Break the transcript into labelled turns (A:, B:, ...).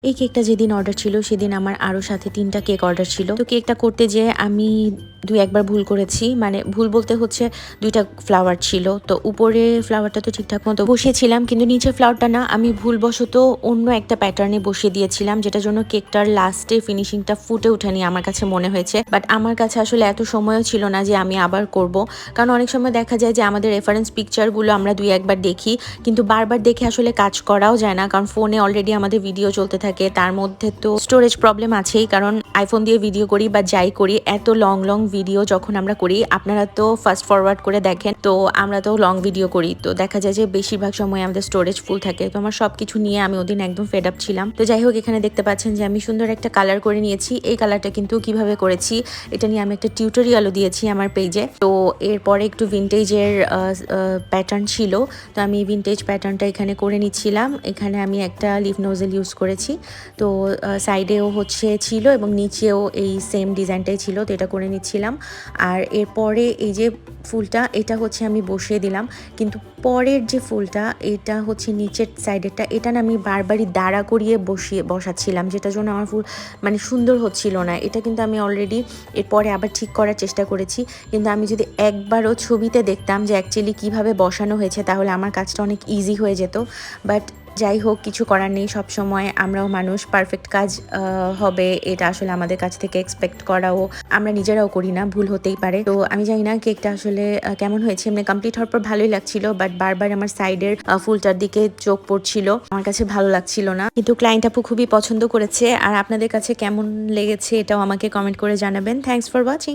A: এই কেকটা যেদিন অর্ডার ছিল সেদিন আমার আরও সাথে 3টা কেক অর্ডার ছিল। তো কেকটা করতে যেয়ে আমি ২-১ বার ভুল করেছি। মানে ভুল বলতে হচ্ছে ২টা ফ্লাওয়ার ছিল। তো উপরে ফ্লাওয়ারটা তো ঠিকঠাক মতো বসিয়েছিলাম, কিন্তু নিচের ফ্লাওয়ারটা না, আমি ভুলবশত অন্য একটা প্যাটার্নে বসিয়ে দিয়েছিলাম, যেটার জন্য কেকটার লাস্টে ফিনিশিংটা ফুটে ওঠেনি আমার কাছে মনে হয়েছে। বাট আমার কাছে আসলে এত সময়ও ছিল না যে আমি আবার করব। কারণ অনেক সময় দেখা যায় যে আমাদের রেফারেন্স পিকচারগুলো আমরা ২-১ বার দেখি, কিন্তু বারবার দেখে আসলে কাজ করাও যায় না, কারণ ফোনে অলরেডি আমাদের ভিডিও চলতে থাকে। তার মধ্যে তো স্টোরেজ প্রবলেম আছেই, কারণ আইফোন দিয়ে ভিডিও করি বা যাই করি, এত লং ভিডিও যখন আমরা করি, আপনারা তো ফাস্ট ফরওয়ার্ড করে দেখেন, তো আমরা তো লং ভিডিও করি, তো দেখা যায় যে বেশিরভাগ সময় আমাদের স্টোরেজ ফুল থাকে। তো আমার সবকিছু নিয়ে আমি ওদিন একদম ফেড আপ ছিলাম। তো যাই হোক, এখানে দেখতে পাচ্ছেন যে আমি সুন্দর একটা কালার করে নিয়েছি। এই কালারটা কিন্তু কিভাবে করেছি এটা নিয়ে আমি একটা টিউটোরিয়ালও দিয়েছি আমার পেজে। তো এরপরে একটু ভিনটেজের প্যাটার্ন ছিল, তো আমি ভিনটেজ প্যাটার্নটা এখানে করে নিচ্ছিলাম। এখানে আমি একটা লিফ নোজেল ইউজ করেছি, তো সাইডেও হচ্ছে ছিল এবং নিচেও এই সেম ডিজাইনটাই ছিল, তো এটা করে নিচ্ছিলাম। আর এরপরে এই যে ফুলটা, এটা হচ্ছে আমি বসিয়ে দিলাম, কিন্তু পরের যে ফুলটা, এটা হচ্ছে নিচের সাইডেরটা, এটা না আমি বারবারই দাঁড়া করিয়ে বসাচ্ছিলাম, যেটার জন্য আমার ফুল মানে সুন্দর হচ্ছিল না। এটা কিন্তু আমি অলরেডি এরপরে আবার ঠিক করার চেষ্টা করেছি, কিন্তু আমি যদি একবারও ছবিতে দেখতাম যে অ্যাকচুয়ালি কীভাবে বসানো হয়েছে, তাহলে আমার কাজটা অনেক ইজি হয়ে যেত। বাট যাই হোক, কিছু করার নেই, সবসময় আমরাও মানুষ, পারফেক্ট কাজ হবে এটা আসলে আমাদের কাছ থেকে এক্সপেক্ট করাও আমরা নিজেরাও করি না, ভুল হতেই পারে। তো আমি জানি না কেকটা আসলে কেমন হয়েছে। এমনি কমপ্লিট হওয়ার পর ভালোই লাগছিল, বাট বারবার আমার সাইডের ফুলটার দিকে চোখ পড়ছিল, আমার কাছে ভালো লাগছিল না। কিন্তু ক্লায়েন্ট আপু খুবই পছন্দ করেছে। আর আপনাদের কাছে কেমন লেগেছে এটাও আমাকে কমেন্ট করে জানাবেন। Thanks for watching.